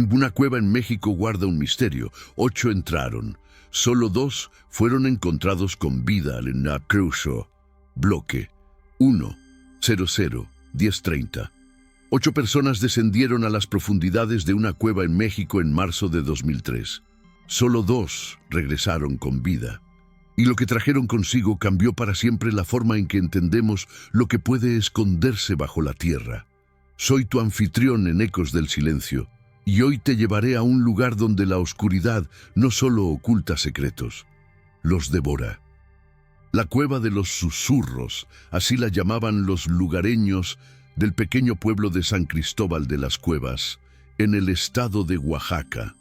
Ninguna cueva en México guarda un misterio. 8 entraron. Solo 2 fueron encontrados con vida en la Cruzo. Bloque 1-00-1030. 8 personas descendieron a las profundidades de una cueva en México en marzo de 2003. Solo 2 regresaron con vida. Y lo que trajeron consigo cambió para siempre la forma en que entendemos lo que puede esconderse bajo la tierra. Soy tu anfitrión en Ecos del Silencio, y hoy te llevaré a un lugar donde la oscuridad no solo oculta secretos, los devora. La Cueva de los Susurros, así la llamaban los lugareños del pequeño pueblo de San Cristóbal de las Cuevas, en el estado de Oaxaca.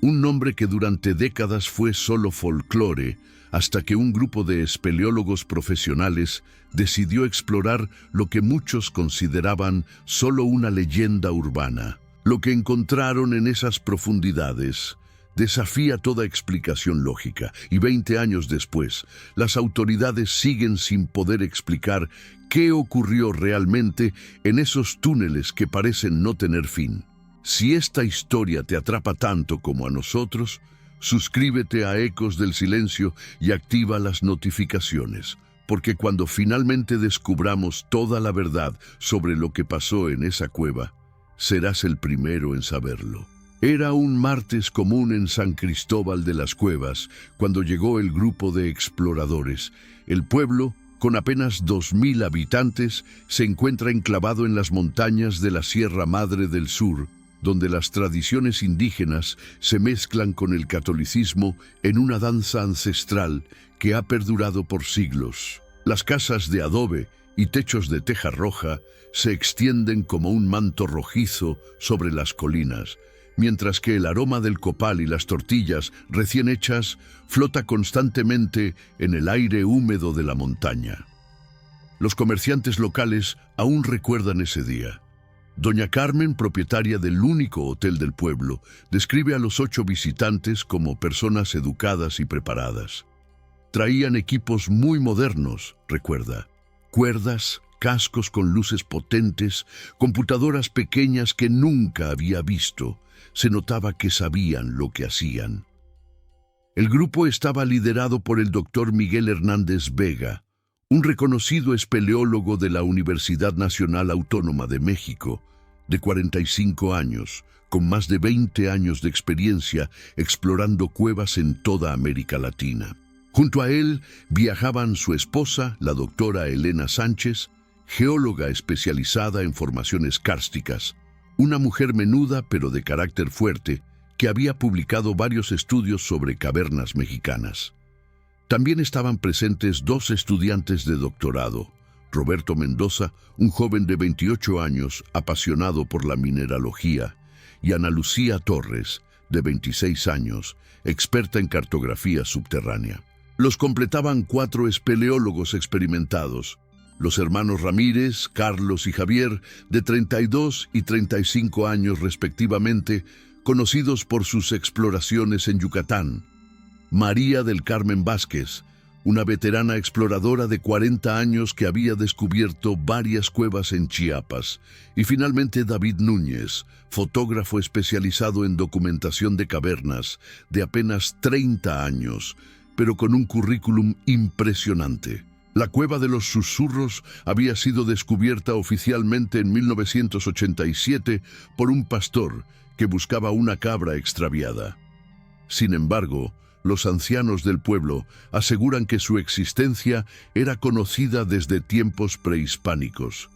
Un nombre que durante décadas fue solo folclore, hasta que un grupo de espeleólogos profesionales decidió explorar lo que muchos consideraban solo una leyenda urbana. Lo que encontraron en esas profundidades desafía toda explicación lógica, y 20 años después, las autoridades siguen sin poder explicar qué ocurrió realmente en esos túneles que parecen no tener fin. Si esta historia te atrapa tanto como a nosotros, suscríbete a Ecos del Silencio y activa las notificaciones, porque cuando finalmente descubramos toda la verdad sobre lo que pasó en esa cueva, serás el primero en saberlo. Era un martes común en San Cristóbal de las Cuevas cuando llegó el grupo de exploradores. El pueblo, con apenas 2000 habitantes, se encuentra enclavado en las montañas de la Sierra Madre del Sur, donde las tradiciones indígenas se mezclan con el catolicismo en una danza ancestral que ha perdurado por siglos. Las casas de adobe y techos de teja roja se extienden como un manto rojizo sobre las colinas, mientras que el aroma del copal y las tortillas recién hechas flota constantemente en el aire húmedo de la montaña. Los comerciantes locales aún recuerdan ese día. Doña Carmen, propietaria del único hotel del pueblo, describe a los 8 visitantes como personas educadas y preparadas. Traían equipos muy modernos, recuerda. Cuerdas, cascos con luces potentes, computadoras pequeñas que nunca había visto. Se notaba que sabían lo que hacían. El grupo estaba liderado por el doctor Miguel Hernández Vega, un reconocido espeleólogo de la Universidad Nacional Autónoma de México, de 45 años, con más de 20 años de experiencia explorando cuevas en toda América Latina. Junto a él viajaban su esposa, la doctora Elena Sánchez, geóloga especializada en formaciones kársticas, una mujer menuda pero de carácter fuerte, que había publicado varios estudios sobre cavernas mexicanas. También estaban presentes 2 estudiantes de doctorado, Roberto Mendoza, un joven de 28 años apasionado por la mineralogía, y Ana Lucía Torres, de 26 años, experta en cartografía subterránea. Los completaban 4 espeleólogos experimentados, los hermanos Ramírez, Carlos y Javier, de 32 y 35 años respectivamente, conocidos por sus exploraciones en Yucatán. María del Carmen Vázquez, una veterana exploradora de 40 años que había descubierto varias cuevas en Chiapas. Y finalmente David Núñez, fotógrafo especializado en documentación de cavernas, de apenas 30 años, pero con un currículum impresionante. La Cueva de los Susurros había sido descubierta oficialmente en 1987 por un pastor que buscaba una cabra extraviada. Sin embargo, los ancianos del pueblo aseguran que su existencia era conocida desde tiempos prehispánicos.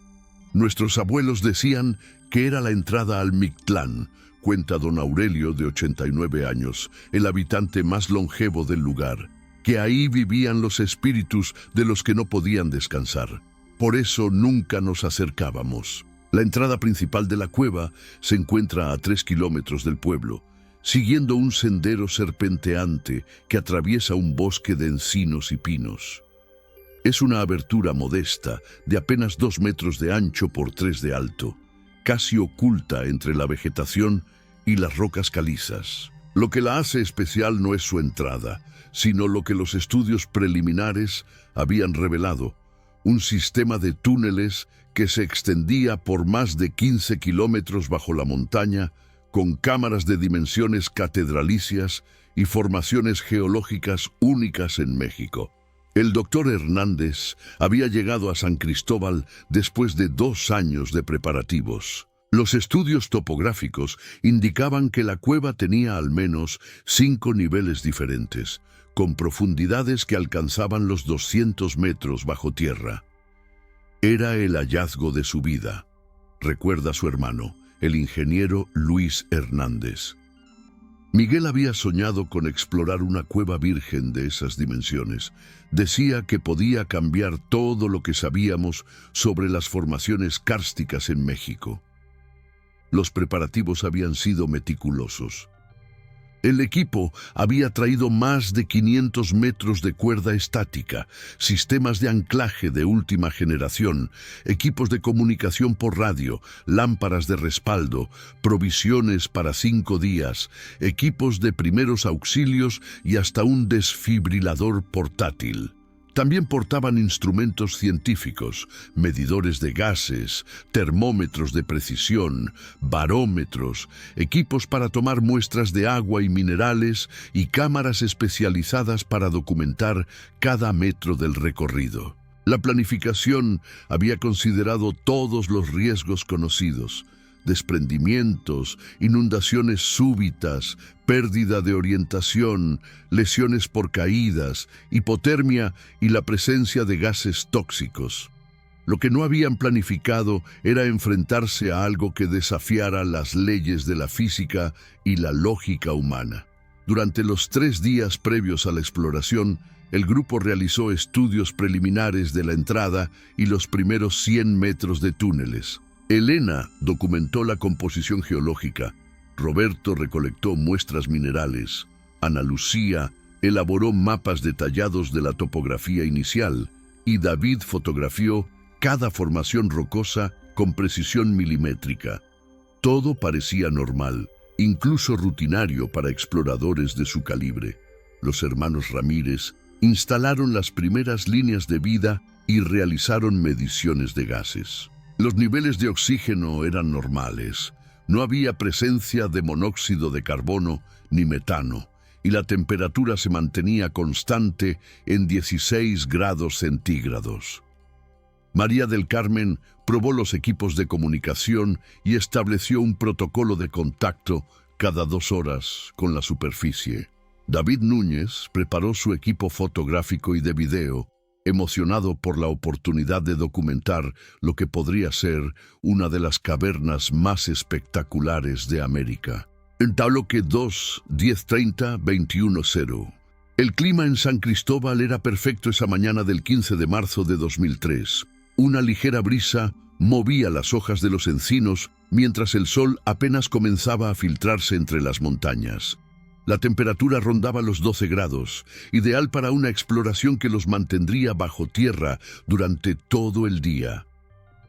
Nuestros abuelos decían que era la entrada al Mictlán, cuenta don Aurelio, de 89 años, el habitante más longevo del lugar, que ahí vivían los espíritus de los que no podían descansar. Por eso nunca nos acercábamos. La entrada principal de la cueva se encuentra a 3 kilómetros del pueblo, siguiendo un sendero serpenteante que atraviesa un bosque de encinos y pinos. Es una abertura modesta, de apenas 2 metros de ancho por 3 de alto, casi oculta entre la vegetación y las rocas calizas. Lo que la hace especial no es su entrada, sino lo que los estudios preliminares habían revelado: un sistema de túneles que se extendía por más de 15 kilómetros bajo la montaña, con cámaras de dimensiones catedralicias y formaciones geológicas únicas en México. El doctor Hernández había llegado a San Cristóbal después de 2 años de preparativos. Los estudios topográficos indicaban que la cueva tenía al menos 5 niveles diferentes, con profundidades que alcanzaban los 200 metros bajo tierra. Era el hallazgo de su vida, recuerda su hermano, el ingeniero Luis Hernández. Miguel había soñado con explorar una cueva virgen de esas dimensiones. Decía que podía cambiar todo lo que sabíamos sobre las formaciones kársticas en México. Los preparativos habían sido meticulosos. El equipo había traído más de 500 metros de cuerda estática, sistemas de anclaje de última generación, equipos de comunicación por radio, lámparas de respaldo, provisiones para 5 días, equipos de primeros auxilios y hasta un desfibrilador portátil. También portaban instrumentos científicos, medidores de gases, termómetros de precisión, barómetros, equipos para tomar muestras de agua y minerales y cámaras especializadas para documentar cada metro del recorrido. La planificación había considerado todos los riesgos conocidos: desprendimientos, inundaciones súbitas, pérdida de orientación, lesiones por caídas, hipotermia y la presencia de gases tóxicos. Lo que no habían planificado era enfrentarse a algo que desafiara las leyes de la física y la lógica humana. Durante los 3 días previos a la exploración, el grupo realizó estudios preliminares de la entrada y los primeros 100 metros de túneles. Elena documentó la composición geológica, Roberto recolectó muestras minerales, Ana Lucía elaboró mapas detallados de la topografía inicial y David fotografió cada formación rocosa con precisión milimétrica. Todo parecía normal, incluso rutinario para exploradores de su calibre. Los hermanos Ramírez instalaron las primeras líneas de vida y realizaron mediciones de gases. Los niveles de oxígeno eran normales, no había presencia de monóxido de carbono ni metano, y la temperatura se mantenía constante en 16 grados centígrados. María del Carmen probó los equipos de comunicación y estableció un protocolo de contacto cada 2 horas con la superficie. David Núñez preparó su equipo fotográfico y de video, emocionado por la oportunidad de documentar lo que podría ser una de las cavernas más espectaculares de América. Tabloque 2, 10:30, 21:0. El clima en San Cristóbal era perfecto esa mañana del 15 de marzo de 2003. Una ligera brisa movía las hojas de los encinos mientras el sol apenas comenzaba a filtrarse entre las montañas. La temperatura rondaba los 12 grados, ideal para una exploración que los mantendría bajo tierra durante todo el día.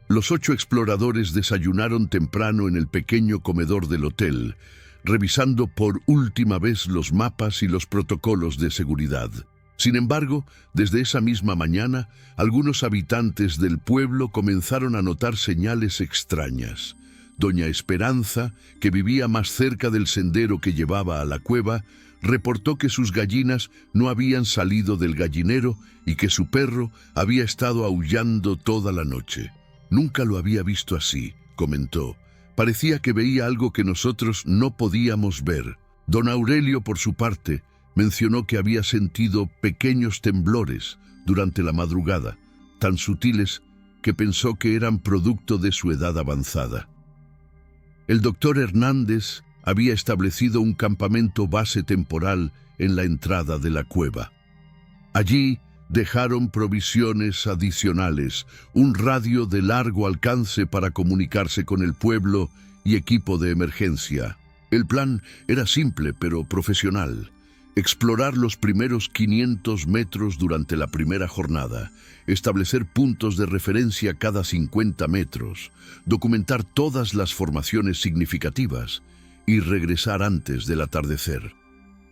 Los 8 exploradores desayunaron temprano en el pequeño comedor del hotel, revisando por última vez los mapas y los protocolos de seguridad. Sin embargo, desde esa misma mañana, algunos habitantes del pueblo comenzaron a notar señales extrañas. Doña Esperanza, que vivía más cerca del sendero que llevaba a la cueva, reportó que sus gallinas no habían salido del gallinero y que su perro había estado aullando toda la noche. Nunca lo había visto así, comentó. Parecía que veía algo que nosotros no podíamos ver. Don Aurelio, por su parte, mencionó que había sentido pequeños temblores durante la madrugada, tan sutiles que pensó que eran producto de su edad avanzada. El doctor Hernández había establecido un campamento base temporal en la entrada de la cueva. Allí dejaron provisiones adicionales, un radio de largo alcance para comunicarse con el pueblo y equipo de emergencia. El plan era simple pero profesional. Explorar los primeros 500 metros durante la primera jornada, establecer puntos de referencia cada 50 metros, documentar todas las formaciones significativas y regresar antes del atardecer.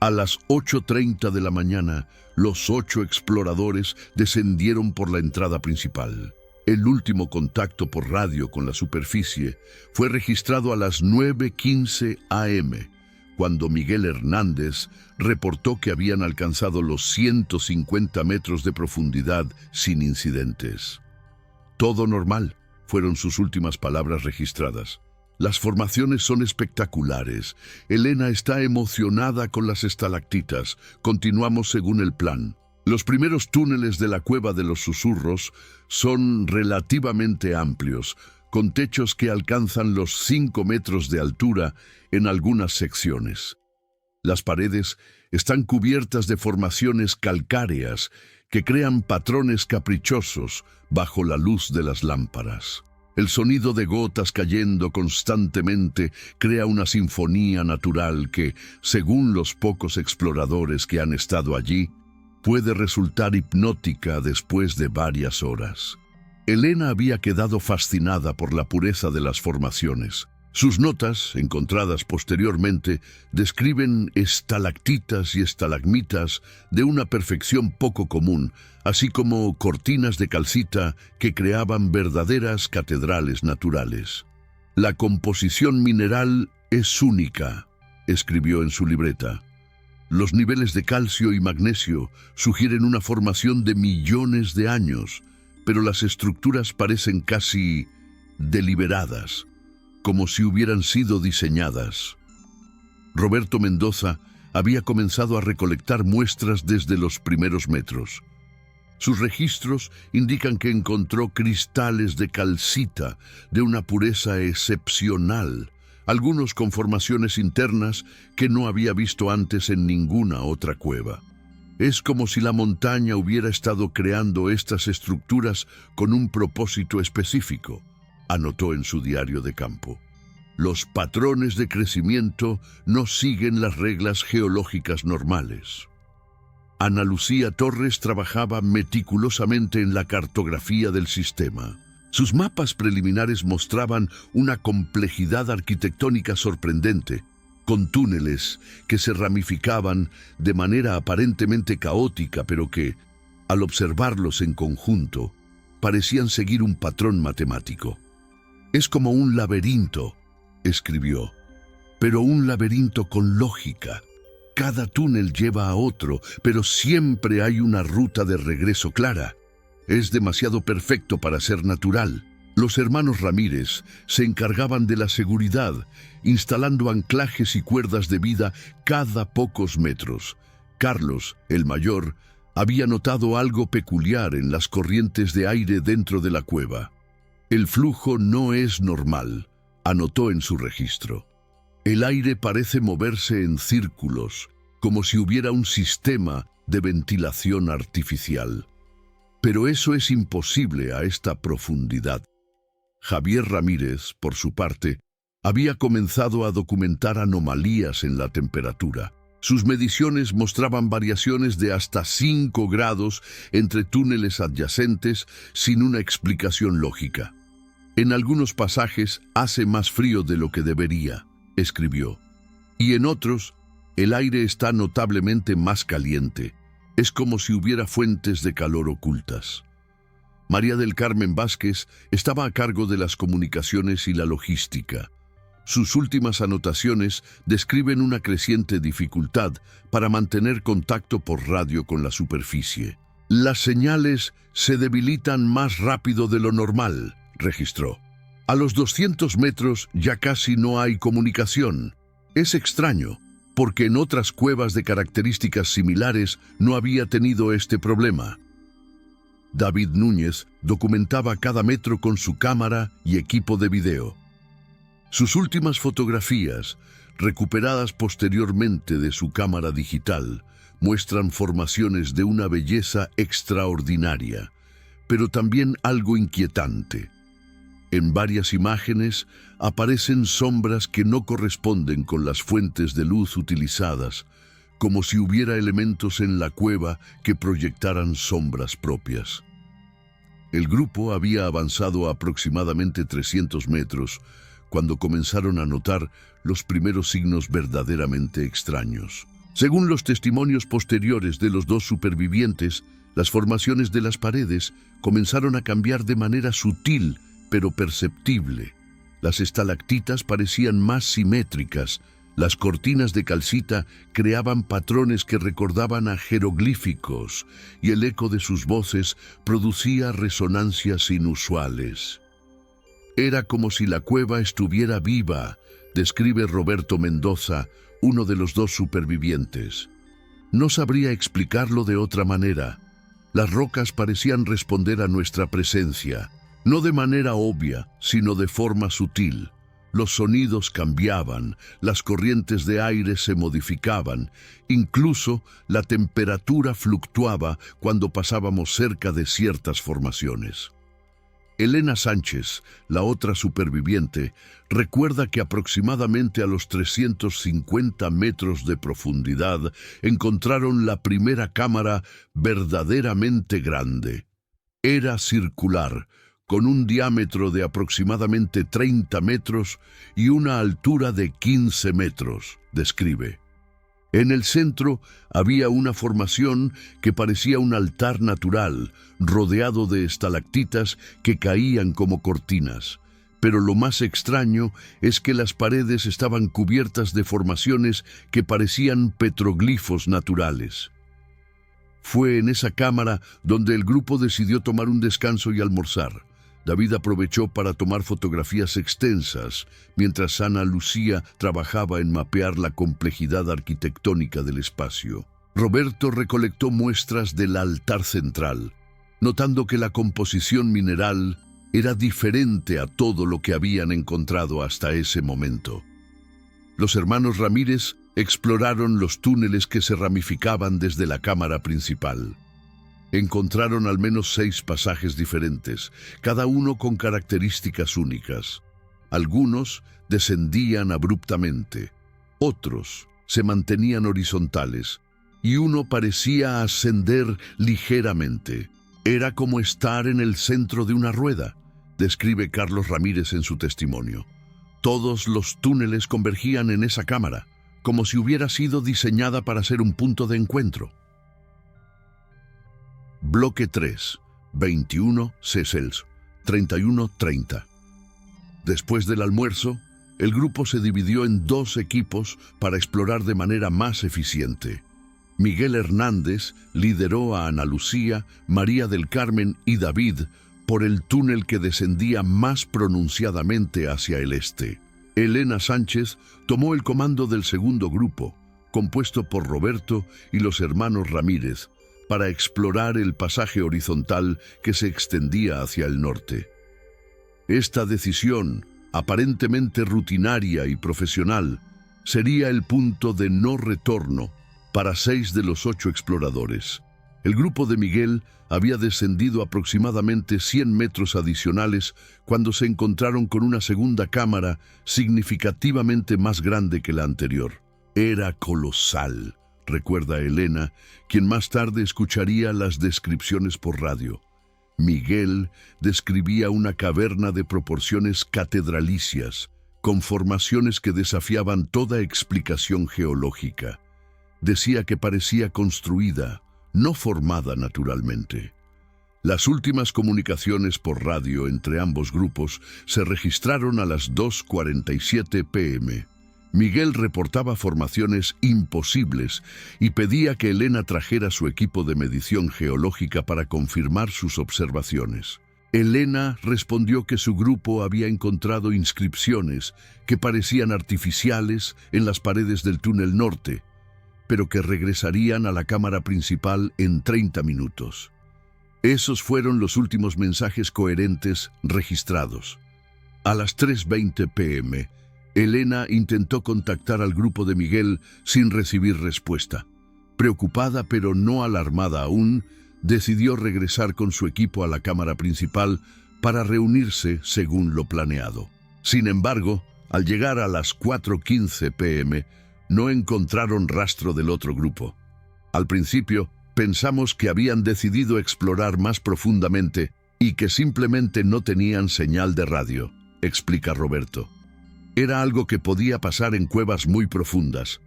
A las 8:30 de la mañana, los 8 exploradores descendieron por la entrada principal. El último contacto por radio con la superficie fue registrado a las 9:15 am, cuando Miguel Hernández reportó que habían alcanzado los 150 metros de profundidad sin incidentes. Todo normal, fueron sus últimas palabras registradas. Las formaciones son espectaculares. Elena está emocionada con las estalactitas. Continuamos según el plan. Los primeros túneles de la Cueva de los Susurros son relativamente amplios, con techos que alcanzan los 5 metros de altura en algunas secciones. Las paredes están cubiertas de formaciones calcáreas que crean patrones caprichosos bajo la luz de las lámparas. El sonido de gotas cayendo constantemente crea una sinfonía natural que, según los pocos exploradores que han estado allí, puede resultar hipnótica después de varias horas. Elena había quedado fascinada por la pureza de las formaciones. Sus notas, encontradas posteriormente, describen estalactitas y estalagmitas de una perfección poco común, así como cortinas de calcita que creaban verdaderas catedrales naturales. La composición mineral es única, escribió en su libreta. Los niveles de calcio y magnesio sugieren una formación de millones de años, pero las estructuras parecen casi deliberadas, como si hubieran sido diseñadas. Roberto Mendoza había comenzado a recolectar muestras desde los primeros metros. Sus registros indican que encontró cristales de calcita de una pureza excepcional, algunos con formaciones internas que no había visto antes en ninguna otra cueva. Es como si la montaña hubiera estado creando estas estructuras con un propósito específico, anotó en su diario de campo. Los patrones de crecimiento no siguen las reglas geológicas normales. Ana Lucía Torres trabajaba meticulosamente en la cartografía del sistema. Sus mapas preliminares mostraban una complejidad arquitectónica sorprendente, con túneles que se ramificaban de manera aparentemente caótica, pero que, al observarlos en conjunto, parecían seguir un patrón matemático. Es como un laberinto, escribió, pero un laberinto con lógica. Cada túnel lleva a otro, pero siempre hay una ruta de regreso clara. Es demasiado perfecto para ser natural. Los hermanos Ramírez se encargaban de la seguridad, instalando anclajes y cuerdas de vida cada pocos metros. Carlos, el mayor, había notado algo peculiar en las corrientes de aire dentro de la cueva. El flujo no es normal, anotó en su registro. El aire parece moverse en círculos, como si hubiera un sistema de ventilación artificial. Pero eso es imposible a esta profundidad. Javier Ramírez, por su parte, había comenzado a documentar anomalías en la temperatura. Sus mediciones mostraban variaciones de hasta 5 grados entre túneles adyacentes sin una explicación lógica. En algunos pasajes hace más frío de lo que debería, escribió. Y en otros, el aire está notablemente más caliente. Es como si hubiera fuentes de calor ocultas. María del Carmen Vázquez estaba a cargo de las comunicaciones y la logística. Sus últimas anotaciones describen una creciente dificultad para mantener contacto por radio con la superficie. Las señales se debilitan más rápido de lo normal, registró. A los 200 metros ya casi no hay comunicación. Es extraño, porque en otras cuevas de características similares no había tenido este problema. David Núñez documentaba cada metro con su cámara y equipo de video. Sus últimas fotografías, recuperadas posteriormente de su cámara digital, muestran formaciones de una belleza extraordinaria, pero también algo inquietante. En varias imágenes aparecen sombras que no corresponden con las fuentes de luz utilizadas, como si hubiera elementos en la cueva que proyectaran sombras propias. El grupo había avanzado aproximadamente 300 metros cuando comenzaron a notar los primeros signos verdaderamente extraños. Según los testimonios posteriores de los dos supervivientes, Las formaciones de las paredes comenzaron a cambiar de manera sutil pero perceptible. Las estalactitas parecían más simétricas. Las cortinas de calcita creaban patrones que recordaban a jeroglíficos y el eco de sus voces producía resonancias inusuales. Era como si la cueva estuviera viva, describe Roberto Mendoza, uno de los dos supervivientes. No sabría explicarlo de otra manera. Las rocas parecían responder a nuestra presencia, no de manera obvia, sino de forma sutil. Los sonidos cambiaban, las corrientes de aire se modificaban, incluso la temperatura fluctuaba cuando pasábamos cerca de ciertas formaciones. Elena Sánchez, la otra superviviente, recuerda que aproximadamente a los 350 metros de profundidad encontraron la primera cámara verdaderamente grande. Era circular, con un diámetro de aproximadamente 30 metros y una altura de 15 metros, describe. En el centro había una formación que parecía un altar natural, rodeado de estalactitas que caían como cortinas. Pero lo más extraño es que las paredes estaban cubiertas de formaciones que parecían petroglifos naturales. Fue en esa cámara donde el grupo decidió tomar un descanso y almorzar. David aprovechó para tomar fotografías extensas, mientras Ana Lucía trabajaba en mapear la complejidad arquitectónica del espacio. Roberto recolectó muestras del altar central, notando que la composición mineral era diferente a todo lo que habían encontrado hasta ese momento. Los hermanos Ramírez exploraron los túneles que se ramificaban desde la cámara principal. Encontraron al menos 6 pasajes diferentes, cada uno con características únicas. Algunos descendían abruptamente, otros se mantenían horizontales, y uno parecía ascender ligeramente. Era como estar en el centro de una rueda, describe Carlos Ramírez en su testimonio. Todos los túneles convergían en esa cámara, como si hubiera sido diseñada para ser un punto de encuentro. Bloque 3, 21 Celsius, 31:30. Después del almuerzo, el grupo se dividió en 2 equipos para explorar de manera más eficiente. Miguel Hernández lideró a Ana Lucía, María del Carmen y David por el túnel que descendía más pronunciadamente hacia el este. Elena Sánchez tomó el comando del segundo grupo, compuesto por Roberto y los hermanos Ramírez, para explorar el pasaje horizontal que se extendía hacia el norte. Esta decisión, aparentemente rutinaria y profesional, sería el punto de no retorno para 6 de los 8 exploradores. El grupo de Miguel había descendido aproximadamente 100 metros adicionales cuando se encontraron con una segunda cámara significativamente más grande que la anterior. Era colosal, recuerda Elena, quien más tarde escucharía las descripciones por radio. Miguel describía una caverna de proporciones catedralicias, con formaciones que desafiaban toda explicación geológica. Decía que parecía construida, no formada naturalmente. Las últimas comunicaciones por radio entre ambos grupos se registraron a las 2:47 p.m. Miguel reportaba formaciones imposibles y pedía que Elena trajera su equipo de medición geológica para confirmar sus observaciones. Elena respondió que su grupo había encontrado inscripciones que parecían artificiales en las paredes del túnel norte, pero que regresarían a la cámara principal en 30 minutos. Esos fueron los últimos mensajes coherentes registrados. A las 3:20 p.m., Elena intentó contactar al grupo de Miguel sin recibir respuesta. Preocupada pero no alarmada aún, decidió regresar con su equipo a la cámara principal para reunirse según lo planeado. Sin embargo, al llegar a las 4:15 p.m., no encontraron rastro del otro grupo. Al principio, pensamos que habían decidido explorar más profundamente y que simplemente no tenían señal de radio, explica Roberto. Era algo que podía pasar en cuevas muy profundas,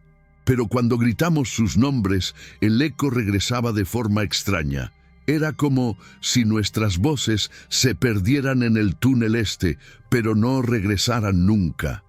pero cuando gritamos sus nombres, el eco regresaba de forma extraña, Era como si nuestras voces se perdieran en el túnel pero no regresaran nunca.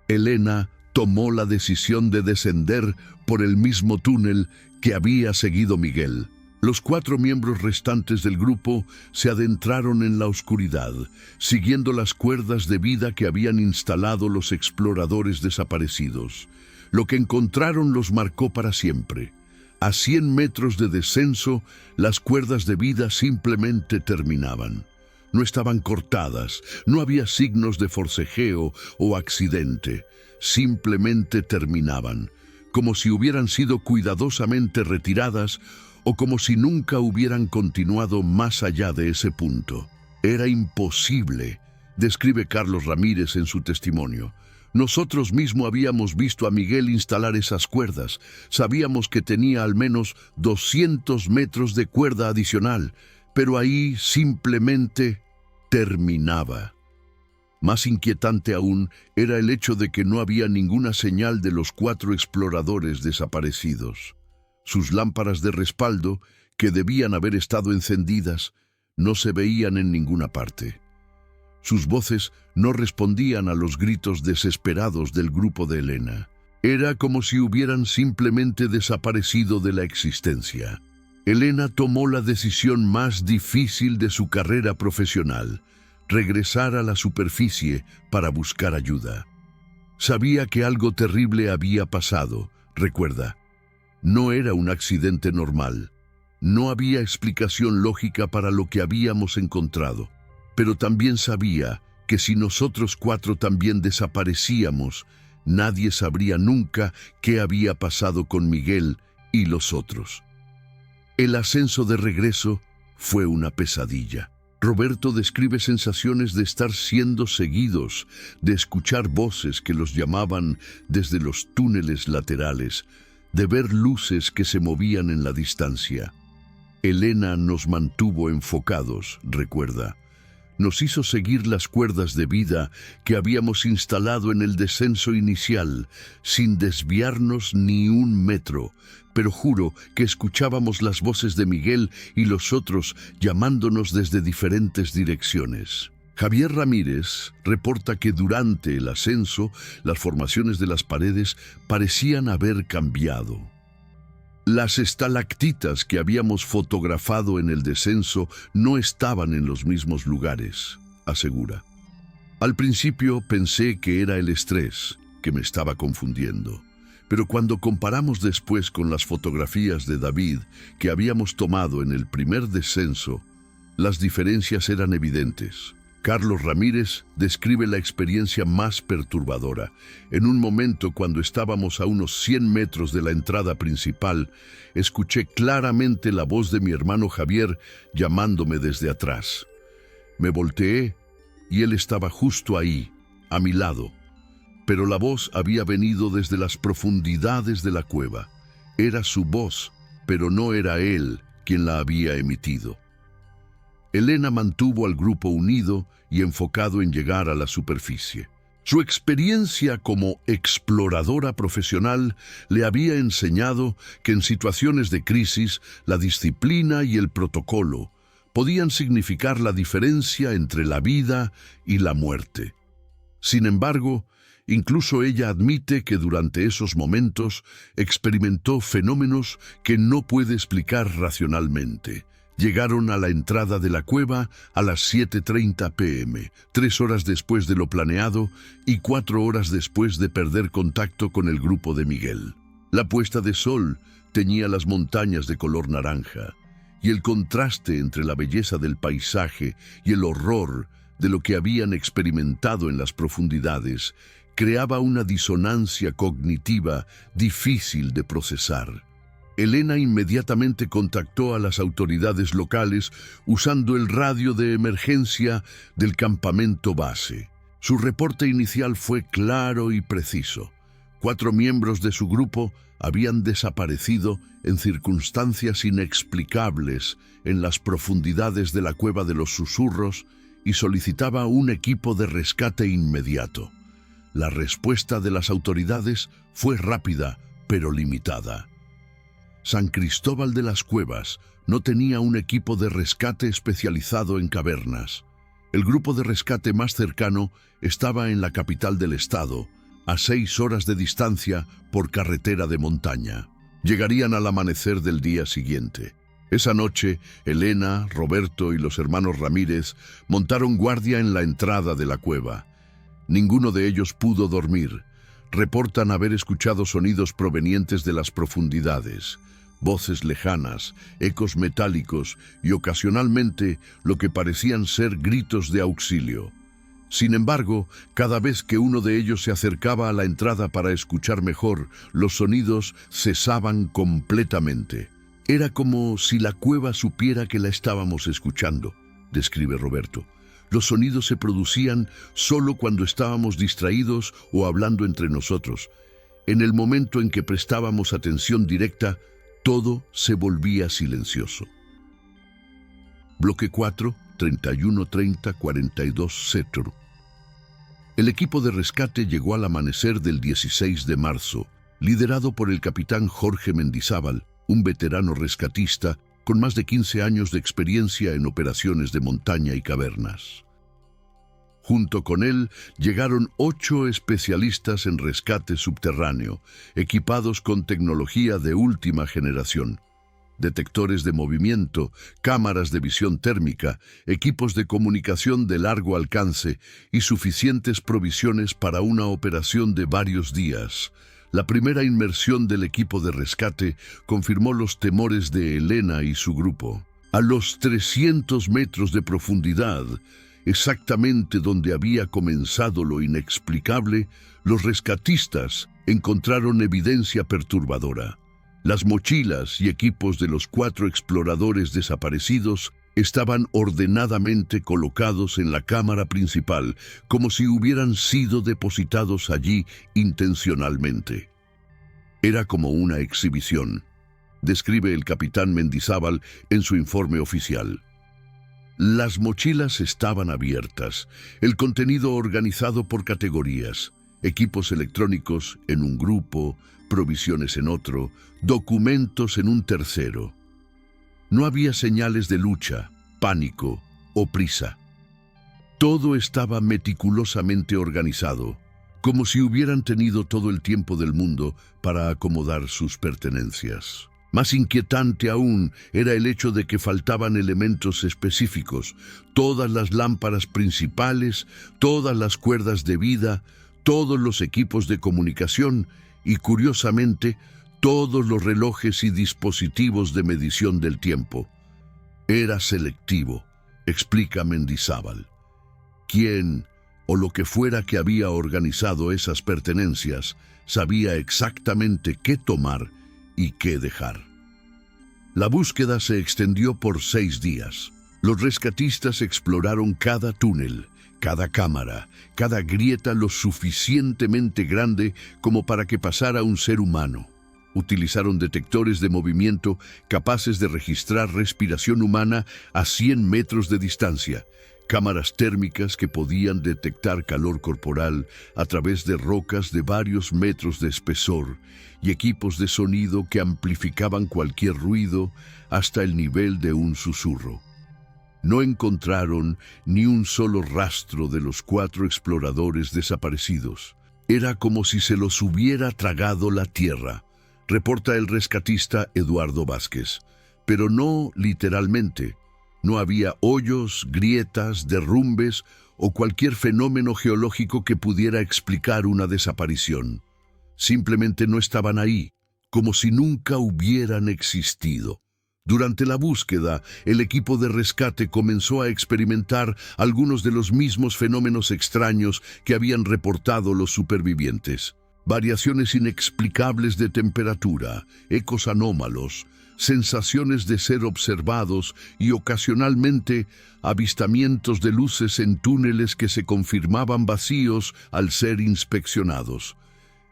Elena tomó la decisión de descender por el mismo túnel que había seguido Miguel. Los 4 miembros restantes del grupo se adentraron en la oscuridad, siguiendo las cuerdas de vida que habían instalado los exploradores desaparecidos. Lo que encontraron los marcó para siempre. A 100 metros de descenso, las cuerdas de vida simplemente terminaban. No estaban cortadas, no había signos de forcejeo o accidente. Simplemente terminaban, como si hubieran sido cuidadosamente retiradas o como si nunca hubieran continuado más allá de ese punto. Era imposible, describe Carlos Ramírez en su testimonio. Nosotros mismos habíamos visto a Miguel instalar esas cuerdas. Sabíamos que tenía al menos 200 metros de cuerda adicional, pero ahí simplemente terminaba. Más inquietante aún era el hecho de que no había ninguna señal de los 4 exploradores desaparecidos. Sus lámparas de respaldo, que debían haber estado encendidas, no se veían en ninguna parte. Sus voces no respondían a los gritos desesperados del grupo de Elena. Era como si hubieran simplemente desaparecido de la existencia. Elena tomó la decisión más difícil de su carrera profesional: regresar a la superficie para buscar ayuda. Sabía que algo terrible había pasado, recuerda. No era un accidente normal. No había explicación lógica para lo que habíamos encontrado. Pero también sabía que si nosotros 4 también desaparecíamos, nadie sabría nunca qué había pasado con Miguel y los otros. El ascenso de regreso fue una pesadilla. Roberto describe sensaciones de estar siendo seguidos, de escuchar voces que los llamaban desde los túneles laterales, de ver luces que se movían en la distancia. Elena nos mantuvo enfocados, recuerda. Nos hizo seguir las cuerdas de vida que habíamos instalado en el descenso inicial, sin desviarnos ni un metro, pero juro que escuchábamos las voces de Miguel y los otros llamándonos desde diferentes direcciones. Javier Ramírez reporta que durante el ascenso, las formaciones de las paredes parecían haber cambiado. Las estalactitas que habíamos fotografado en el descenso no estaban en los mismos lugares, asegura. Al principio pensé que era el estrés que me estaba confundiendo, pero cuando comparamos después con las fotografías de David que habíamos tomado en el primer descenso, las diferencias eran evidentes. Carlos Ramírez describe la experiencia más perturbadora. En un momento, cuando estábamos a unos 100 metros de la entrada principal, escuché claramente la voz de mi hermano Javier llamándome desde atrás. Me volteé y él estaba justo ahí, a mi lado. Pero la voz había venido desde las profundidades de la cueva. Era su voz, pero no era él quien la había emitido. Elena mantuvo al grupo unido y enfocado en llegar a la superficie. Su experiencia como exploradora profesional le había enseñado que en situaciones de crisis, la disciplina y el protocolo podían significar la diferencia entre la vida y la muerte. Sin embargo, incluso ella admite que durante esos momentos experimentó fenómenos que no puede explicar racionalmente. Llegaron a la entrada de la cueva a las 7:30 p.m., 3 horas después de lo planeado y 4 horas después de perder contacto con el grupo de Miguel. La puesta de sol teñía las montañas de color naranja, y el contraste entre la belleza del paisaje y el horror de lo que habían experimentado en las profundidades creaba una disonancia cognitiva difícil de procesar. Elena inmediatamente contactó a las autoridades locales usando el radio de emergencia del campamento base. Su reporte inicial fue claro y preciso. 4 miembros de su grupo habían desaparecido en circunstancias inexplicables en las profundidades de la Cueva de los Susurros y solicitaba un equipo de rescate inmediato. La respuesta de las autoridades fue rápida, pero limitada. San Cristóbal de las Cuevas no tenía un equipo de rescate especializado en cavernas. El grupo de rescate más cercano estaba en la capital del estado, a 6 horas de distancia por carretera de montaña. Llegarían al amanecer del día siguiente. Esa noche, Elena, Roberto y los hermanos Ramírez montaron guardia en la entrada de la cueva. Ninguno de ellos pudo dormir. Reportan haber escuchado sonidos provenientes de las profundidades, voces lejanas, ecos metálicos y ocasionalmente lo que parecían ser gritos de auxilio. Sin embargo, cada vez que uno de ellos se acercaba a la entrada para escuchar mejor, los sonidos cesaban completamente. Era como si la cueva supiera que la estábamos escuchando, describe Roberto. Los sonidos se producían solo cuando estábamos distraídos o hablando entre nosotros. En el momento en que prestábamos atención directa, todo se volvía silencioso. Bloque 4, 3130-42 Cetro. El equipo de rescate llegó al amanecer del 16 de marzo, liderado por el capitán Jorge Mendizábal, un veterano rescatista con más de 15 años de experiencia en operaciones de montaña y cavernas. Junto con él llegaron 8 especialistas en rescate subterráneo, equipados con tecnología de última generación. Detectores de movimiento, cámaras de visión térmica, equipos de comunicación de largo alcance y suficientes provisiones para una operación de varios días. La primera inmersión del equipo de rescate confirmó los temores de Elena y su grupo. A los 300 metros de profundidad, exactamente donde había comenzado lo inexplicable, los rescatistas encontraron evidencia perturbadora. Las mochilas y equipos de los 4 exploradores desaparecidos estaban ordenadamente colocados en la cámara principal, como si hubieran sido depositados allí intencionalmente. Era como una exhibición, describe el capitán Mendizábal en su informe oficial. Las mochilas estaban abiertas, el contenido organizado por categorías, equipos electrónicos en un grupo, provisiones en otro, documentos en un tercero. No había señales de lucha, pánico o prisa. Todo estaba meticulosamente organizado, como si hubieran tenido todo el tiempo del mundo para acomodar sus pertenencias. Más inquietante aún era el hecho de que faltaban elementos específicos, todas las lámparas principales, todas las cuerdas de vida, todos los equipos de comunicación y, curiosamente, todos los relojes y dispositivos de medición del tiempo. Era selectivo, explica Mendizábal. ¿Quién o lo que fuera que había organizado esas pertenencias sabía exactamente qué tomar y qué dejar? La búsqueda se extendió por 6 días. Los rescatistas exploraron cada túnel, cada cámara, cada grieta lo suficientemente grande como para que pasara un ser humano. Utilizaron detectores de movimiento capaces de registrar respiración humana a 100 metros de distancia, cámaras térmicas que podían detectar calor corporal a través de rocas de varios metros de espesor y equipos de sonido que amplificaban cualquier ruido hasta el nivel de un susurro. No encontraron ni un solo rastro de los 4 exploradores desaparecidos. Era como si se los hubiera tragado la tierra, reporta el rescatista Eduardo Vázquez, pero no literalmente. No había hoyos, grietas, derrumbes o cualquier fenómeno geológico que pudiera explicar una desaparición. Simplemente no estaban ahí, como si nunca hubieran existido. Durante la búsqueda, el equipo de rescate comenzó a experimentar algunos de los mismos fenómenos extraños que habían reportado los supervivientes. Variaciones inexplicables de temperatura, ecos anómalos, sensaciones de ser observados y ocasionalmente avistamientos de luces en túneles que se confirmaban vacíos al ser inspeccionados.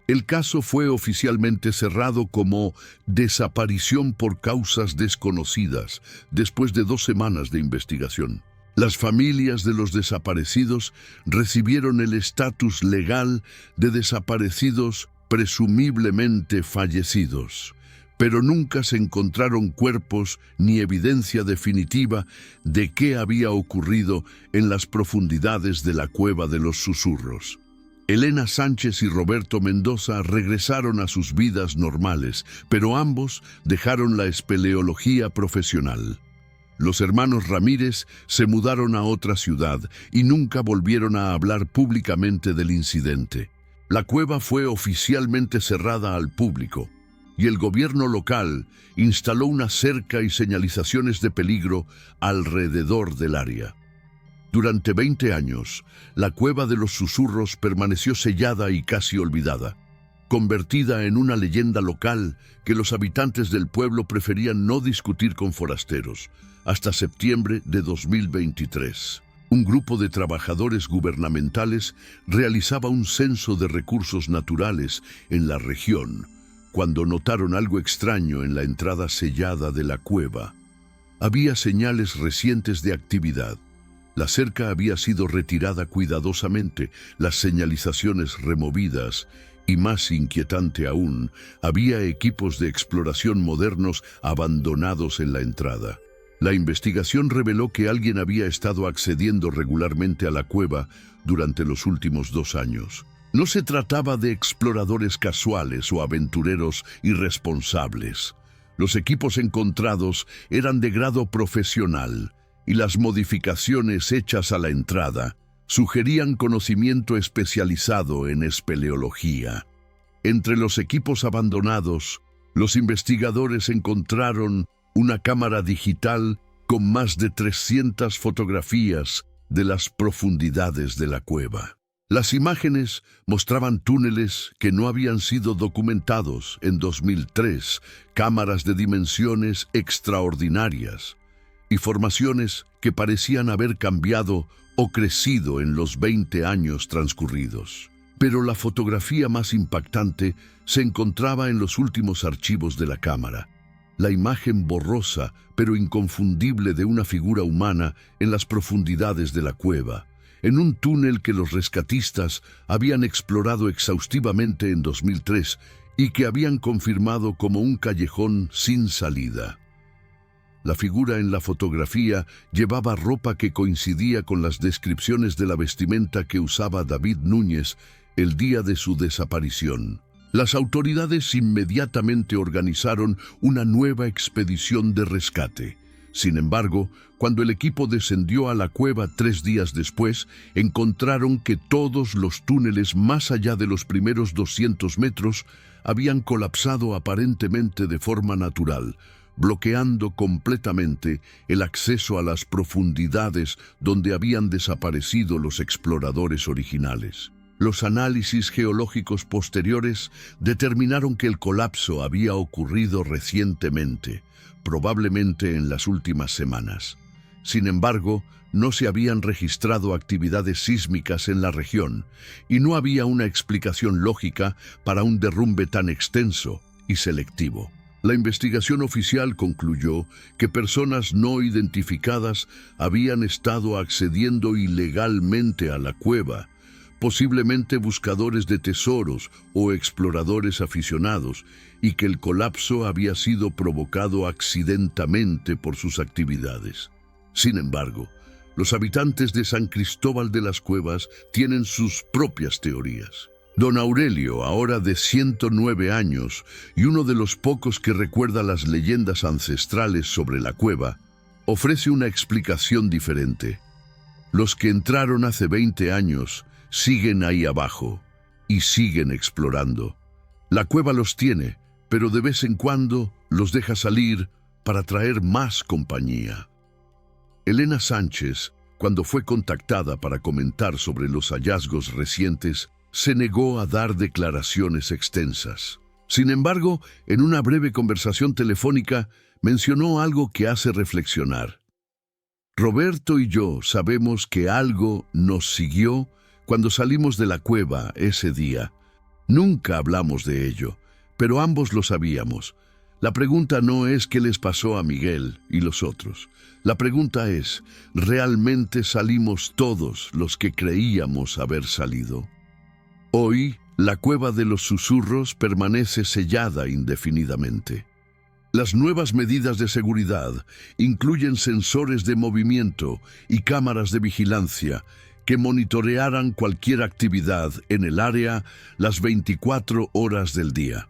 El caso fue oficialmente cerrado como desaparición por causas desconocidas después de 2 semanas de investigación. Las familias de los desaparecidos recibieron el estatus legal de desaparecidos presumiblemente fallecidos, pero nunca se encontraron cuerpos ni evidencia definitiva de qué había ocurrido en las profundidades de la Cueva de los Susurros. Elena Sánchez y Roberto Mendoza regresaron a sus vidas normales, pero ambos dejaron la espeleología profesional. Los hermanos Ramírez se mudaron a otra ciudad y nunca volvieron a hablar públicamente del incidente. La cueva fue oficialmente cerrada al público y el gobierno local instaló una cerca y señalizaciones de peligro alrededor del área. Durante 20 años, la Cueva de los Susurros permaneció sellada y casi olvidada, convertida en una leyenda local que los habitantes del pueblo preferían no discutir con forasteros, hasta septiembre de 2023. Un grupo de trabajadores gubernamentales realizaba un censo de recursos naturales en la región, cuando notaron algo extraño en la entrada sellada de la cueva. Había señales recientes de actividad. La cerca había sido retirada cuidadosamente, las señalizaciones removidas, y más inquietante aún, había equipos de exploración modernos abandonados en la entrada. La investigación reveló que alguien había estado accediendo regularmente a la cueva durante los últimos 2 años. No se trataba de exploradores casuales o aventureros irresponsables. Los equipos encontrados eran de grado profesional, y las modificaciones hechas a la entrada sugerían conocimiento especializado en espeleología. Entre los equipos abandonados, los investigadores encontraron una cámara digital con más de 300 fotografías de las profundidades de la cueva. Las imágenes mostraban túneles que no habían sido documentados en 2003, cámaras de dimensiones extraordinarias y formaciones que parecían haber cambiado o crecido en los 20 años transcurridos. Pero la fotografía más impactante se encontraba en los últimos archivos de la cámara. La imagen borrosa pero inconfundible de una figura humana en las profundidades de la cueva, en un túnel que los rescatistas habían explorado exhaustivamente en 2003 y que habían confirmado como un callejón sin salida. La figura en la fotografía llevaba ropa que coincidía con las descripciones de la vestimenta que usaba David Núñez el día de su desaparición. Las autoridades inmediatamente organizaron una nueva expedición de rescate. Sin embargo, cuando el equipo descendió a la cueva 3 días después, encontraron que todos los túneles más allá de los primeros 200 metros habían colapsado aparentemente de forma natural, bloqueando completamente el acceso a las profundidades donde habían desaparecido los exploradores originales. Los análisis geológicos posteriores determinaron que el colapso había ocurrido recientemente, probablemente en las últimas semanas. Sin embargo, no se habían registrado actividades sísmicas en la región y no había una explicación lógica para un derrumbe tan extenso y selectivo. La investigación oficial concluyó que personas no identificadas habían estado accediendo ilegalmente a la cueva, posiblemente buscadores de tesoros o exploradores aficionados, y que el colapso había sido provocado accidentalmente por sus actividades. Sin embargo, los habitantes de San Cristóbal de las Cuevas tienen sus propias teorías. Don Aurelio, ahora de 109 años y uno de los pocos que recuerda las leyendas ancestrales sobre la cueva, ofrece una explicación diferente. Los que entraron hace 20 años siguen ahí abajo y siguen explorando. La cueva los tiene, pero de vez en cuando los deja salir para traer más compañía. Elena Sánchez, cuando fue contactada para comentar sobre los hallazgos recientes, se negó a dar declaraciones extensas. Sin embargo, en una breve conversación telefónica, mencionó algo que hace reflexionar. Roberto y yo sabemos que algo nos siguió cuando salimos de la cueva ese día. Nunca hablamos de ello, pero ambos lo sabíamos. La pregunta no es qué les pasó a Miguel y los otros. La pregunta es, ¿realmente salimos todos los que creíamos haber salido? Hoy, la Cueva de los Susurros permanece sellada indefinidamente. Las nuevas medidas de seguridad incluyen sensores de movimiento y cámaras de vigilancia que monitorearán cualquier actividad en el área las 24 horas del día.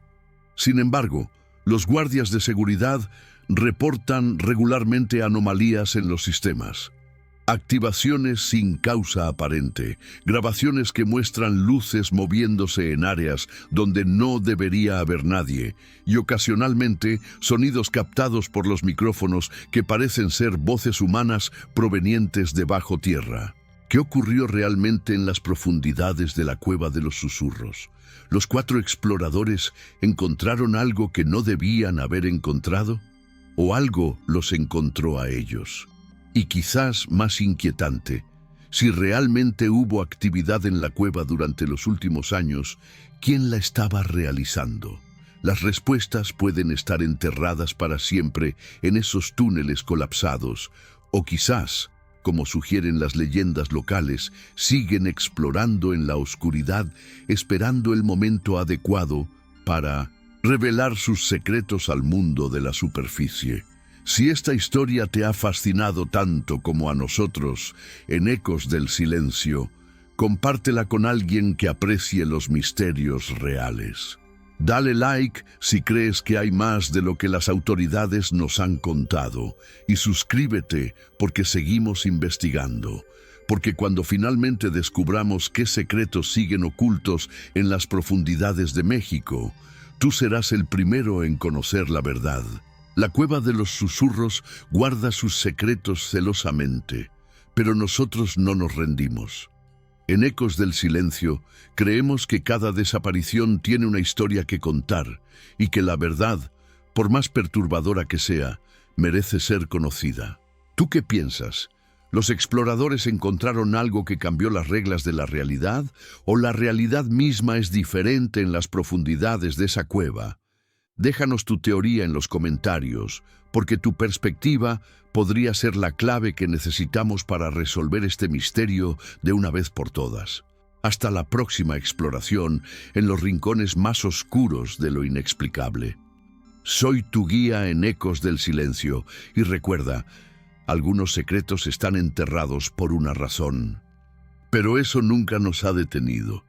Sin embargo, los guardias de seguridad reportan regularmente anomalías en los sistemas. Activaciones sin causa aparente, grabaciones que muestran luces moviéndose en áreas donde no debería haber nadie, y ocasionalmente sonidos captados por los micrófonos que parecen ser voces humanas provenientes de bajo tierra. ¿Qué ocurrió realmente en las profundidades de la Cueva de los Susurros? ¿Los 4 exploradores encontraron algo que no debían haber encontrado? ¿O algo los encontró a ellos? Y quizás más inquietante, si realmente hubo actividad en la cueva durante los últimos años, ¿quién la estaba realizando? Las respuestas pueden estar enterradas para siempre en esos túneles colapsados, o quizás, como sugieren las leyendas locales, siguen explorando en la oscuridad, esperando el momento adecuado para revelar sus secretos al mundo de la superficie. Si esta historia te ha fascinado tanto como a nosotros en Ecos del Silencio, compártela con alguien que aprecie los misterios reales. Dale like si crees que hay más de lo que las autoridades nos han contado y suscríbete porque seguimos investigando. Porque cuando finalmente descubramos qué secretos siguen ocultos en las profundidades de México, tú serás el primero en conocer la verdad. La Cueva de los Susurros guarda sus secretos celosamente, pero nosotros no nos rendimos. En Ecos del Silencio, creemos que cada desaparición tiene una historia que contar y que la verdad, por más perturbadora que sea, merece ser conocida. ¿Tú qué piensas? ¿Los exploradores encontraron algo que cambió las reglas de la realidad o la realidad misma es diferente en las profundidades de esa cueva? Déjanos tu teoría en los comentarios, porque tu perspectiva podría ser la clave que necesitamos para resolver este misterio de una vez por todas. Hasta la próxima exploración en los rincones más oscuros de lo inexplicable. Soy tu guía en Ecos del Silencio, y recuerda, algunos secretos están enterrados por una razón. Pero eso nunca nos ha detenido.